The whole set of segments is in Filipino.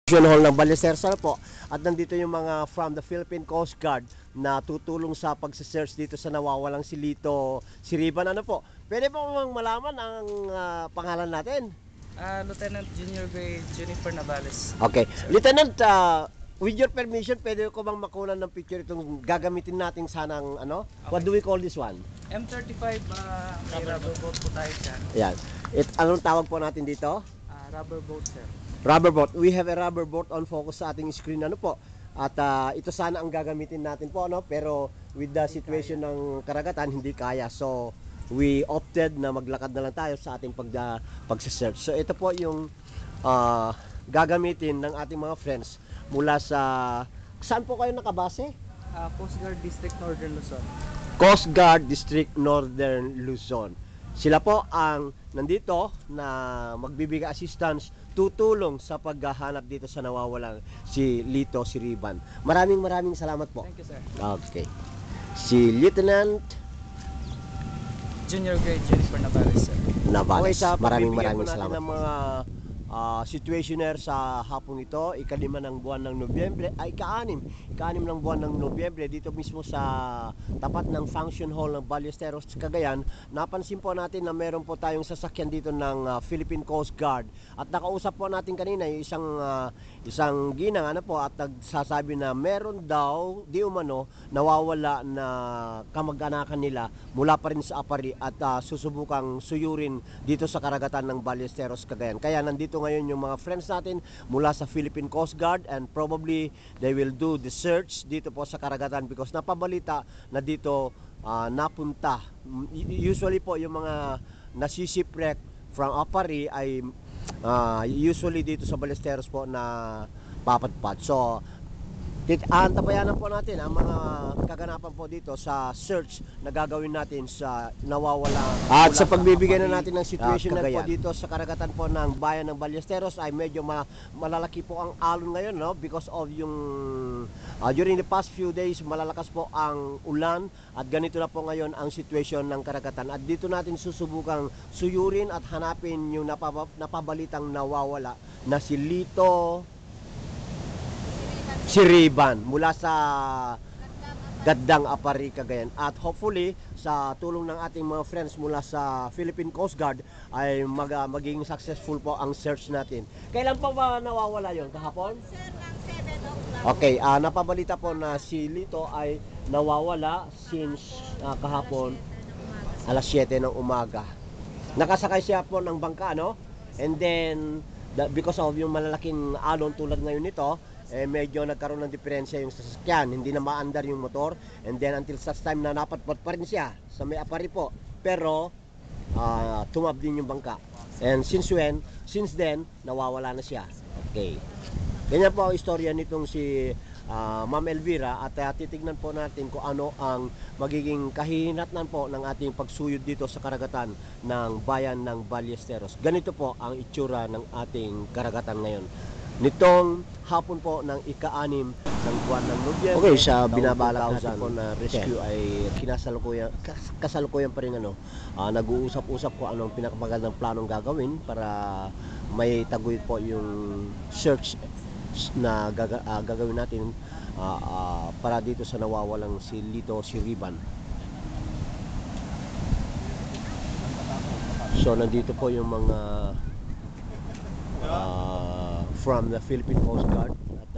Hall ng Ballesteros po, at nandito yung mga from the Philippine Coast Guard na tutulong sa pagse-search dito sa nawawalang si Lito Siriban. Ano po? Pwede po bang malaman ang pangalan natin? Lieutenant Junior Grade Jennifer Navales. Okay. Lieutenant, with your permission, pwede ko bang makunan ng picture itong gagamitin natin sanang ano? What do we call this one? M35, may rubber boat po tayo dyan. Yan. Anong tawag po natin dito? Rubber boat, sir. Rubber boat. We have a rubber boat on focus sa ating screen, ano po. At ito sana ang gagamitin natin po, ano, pero with the situation ng karagatan hindi kaya. So we opted na maglakad na lang tayo sa ating pagse-search. So ito po yung gagamitin ng ating mga friends mula sa saan po kayo nakabase? Coast Guard District Northern Luzon. Coast Guard District Northern Luzon. Sila po ang nandito na magbibigay assistance, tutulong sa paghahanap dito sa nawawalang si Lito Siriban. Maraming salamat po. Thank you, sir. Okay. Si Lieutenant Junior Grade Jennifer Navales, sir. Navales. Okay, sa Maraming pagbibigyan po salamat natin po. Ng mga situationer sa hapong ito, ika-5 ng buwan ng Nobyembre, ay ika-6 ng buwan ng Nobyembre, dito mismo sa tapat ng Function Hall ng Ballesteros, Cagayan. Napansin po natin na meron po tayong sasakyan dito ng Philippine Coast Guard, at nakausap po natin kanina yung isang ginang, ano po, at nagsasabi na meron daw di umano nawawala na kamag-anakan nila mula pa rin sa Apari, at susubukang suyurin dito sa karagatan ng Ballesteros, Cagayan. Kaya nandito ngayon yung mga friends natin mula sa Philippine Coast Guard, and probably they will do the search dito po sa karagatan because napabalita na dito napunta. Usually po yung mga nasisipwreck from Apari ay usually dito sa Ballesteros po na papadpad. So antabayanan po natin ang mga kaganapan po dito sa search na gagawin natin sa nawawala. At sa pagbibigay na natin ng situation po dito sa karagatan po ng bayan ng Ballesteros ay medyo malalaki po ang alon ngayon, no? Because of yung during the past few days malalakas po ang ulan, at ganito na po ngayon ang situation ng karagatan. At dito natin susubukang suyurin at hanapin yung napabalitang nawawala na si Lito Siriban mula sa Gaddang, Apari, Cagayan. At hopefully sa tulong ng ating mga friends mula sa Philippine Coast Guard ay maging successful po ang search natin. Kailan pa ba nawawala yon? Kahapon? Sir, ng 7 o'clock. Okay, napabalita po na si Lito ay nawawala since kahapon alas 7 ng umaga. Nakasakay siya po ng bangka, no? And then because of yung malalaking alon tulad ngayon nito, medyo nagkaroon ng diferensya yung sasakyan, hindi na maandar yung motor, and then until such time na napatpat pa rin siya sa may Apari po, pero tumab din yung bangka, and since then nawawala na siya. Okay, ganyan po ang istorya nitong si Ma'am Elvira, at titignan po natin kung ano ang magiging kahihinatnan po ng ating pagsuyod dito sa karagatan ng bayan ng Ballesteros. Ganito po ang itsura ng ating karagatan ngayon nitong hapon po ng ika-6 ng buwan ng Nobyembre. Okay, sa binabalak natin po na rescue ay kasalukuyan pa rin nag-uusap-usap ko anong pinakamagandang planong gagawin para may taguyod po yung search na gagawin natin para dito sa nawawalang si Lito Siriban. So nandito po yung mga from the Philippine Coast Guard, at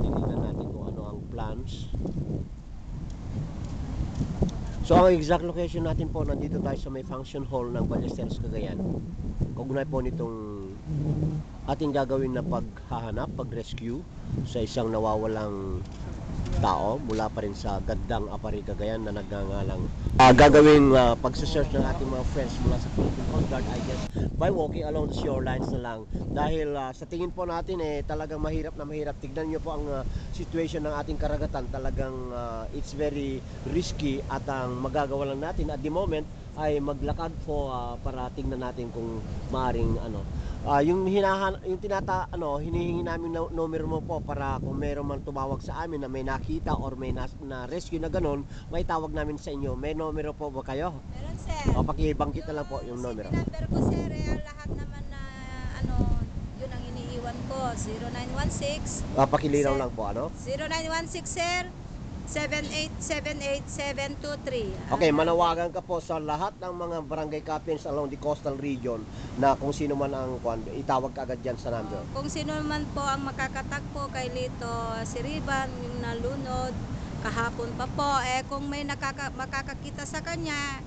titignan natin kung ano ang plans. So ang exact location natin po, nandito tayo sa may Function Hall ng Ballesteros, Cagayan. Kaugnay po nitong ating gagawin na paghahanap, pag-rescue sa isang nawawalang tao mula pa rin sa Gaddang, Apari, Cagayan na nagngangalang gagawing pagsesearch ng ating mga friends mula sa Philippine Coast Guard, I guess by walking along the shorelines na lang, dahil sa tingin po natin talagang mahirap na mahirap. Tignan nyo po ang situation ng ating karagatan, talagang it's very risky, at ang magagawa lang natin at the moment ay maglakad po para tingnan natin kung maaring yung hinihingi namin numero mo po para kung meron man tumawag sa amin na may nakita or may na rescue na ganun, may tawag namin sa inyo. May numero po ba kayo? Meron, sir. O pakibangkit na lang po yung numero. Number ko, sir, lahat naman na yun ang iniiwan ko. po, 0916. Pakilinaw lang po, ano? 0916, sir. 7878723. Okay, manawagan ka po sa lahat ng mga barangay captains along the coastal region na kung sino man ang itawag ka agad dyan sa number. Kung sino man po ang makakatagpo kay Lito Siriban, yung nalunod, kahapon pa po, kung may makakakita sa kanya,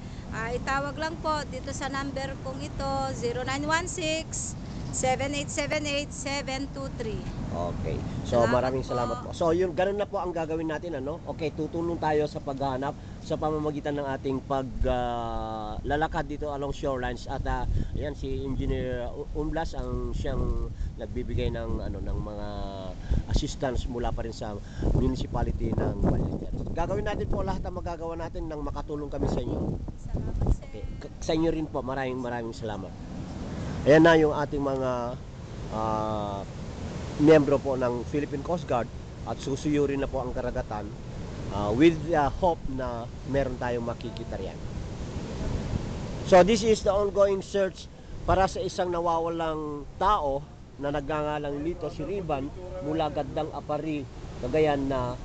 itawag lang po dito sa number kong ito, 0916 7878723. Okay. So Salamat maraming po. salamat po. So yun, ganun na po ang gagawin natin, ano? Okay, tutulong tayo sa paghahanap sa pamamagitan ng ating paglalakad dito along shorelines at ayan si Engineer Umblas ang siyang nagbibigay ng mga assistance mula pa rin sa municipality ng Ballesteros. Gagawin natin po lahat ang magagawa natin nang makatulong kami sa inyo. Salamat, sir. Okay. Sa inyo rin po, maraming salamat. Ayan na yung ating mga miyembro po ng Philippine Coast Guard at susuyurin na po ang karagatan with the hope na meron tayong makikita riyan. So this is the ongoing search para sa isang nawawalang tao na nagngangalang Lito Siriban mula Gandang Apari, Cagayan na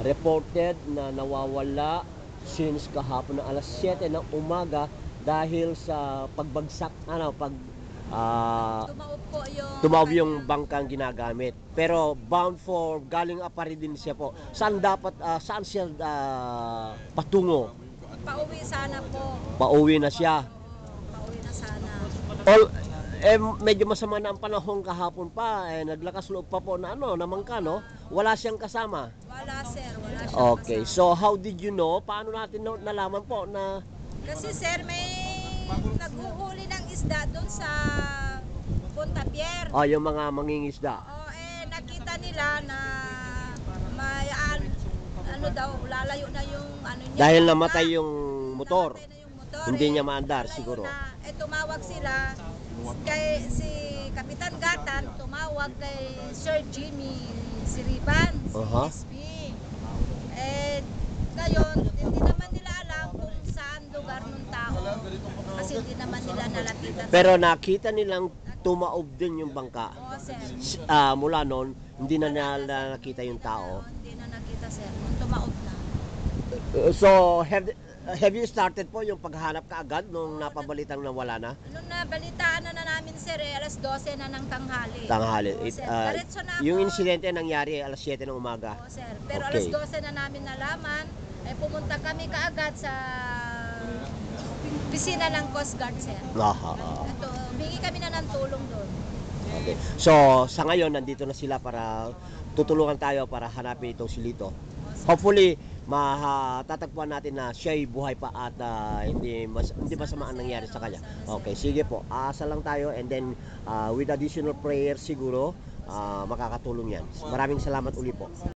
reported na nawawala since kahapon na alas 7 ng umaga dahil sa pagbagsak, tumaob yung bangkang ginagamit. Pero bound for galing Apari din siya po. Saan siya patungo? Pauwi sana po. Pauwi na siya. Pauwi na sana. Medyo masama na ang panahon kahapon pa. Naglakas loob pa po na namangka, no? Wala siyang kasama. Wala, sir. Wala siyang Okay, kasama. so how did you know? Paano natin nalaman po na Kasi, sir, may naghuhuli ng isda doon sa Punta Pier. yung mga mangingisda? Oo, nakita nila na may lalayo na yung niya. Dahil namatay yung motor. Namatay na yung motor. Hindi niya maandar, lalayo siguro. Na, tumawag sila si Kapitan Gatan, tumawag kay Sir Jimmy Siriban, si Aha. SP. Ngayon, hindi naman nila alam kung saan lugar ng tao. Kasi hindi naman nila nalapitan. Pero nakita nilang tumaob din yung bangka. Oo, sir. Mula noon, hindi na nila nakita yung tao. Hindi na nakita, sir. Nung tumaob na. So, have you started po yung paghanap kaagad nung napabalitang nawala na? Nung nabalitaan na namin, sir, alas 12 na ng tanghali. Tanghali. Oo, sir. Diretso na Yung ako. insidente nangyari alas 7 ng umaga. Oo, sir. Pero Okay. alas 12 na namin nalaman, pumunta kami kaagad sa pisina ng Coast Guard, sir. Aha. Ito, humingi kami na ng tulong doon. Okay. So, sa ngayon, nandito na sila para tutulungan tayo para hanapin itong si Lito. Hopefully, matatagpuan natin na siya'y buhay pa at hindi masama ang nangyari sa kanya. Okay, sige po. Asa lang tayo and then with additional prayer siguro, makakatulong yan. Maraming salamat uli po.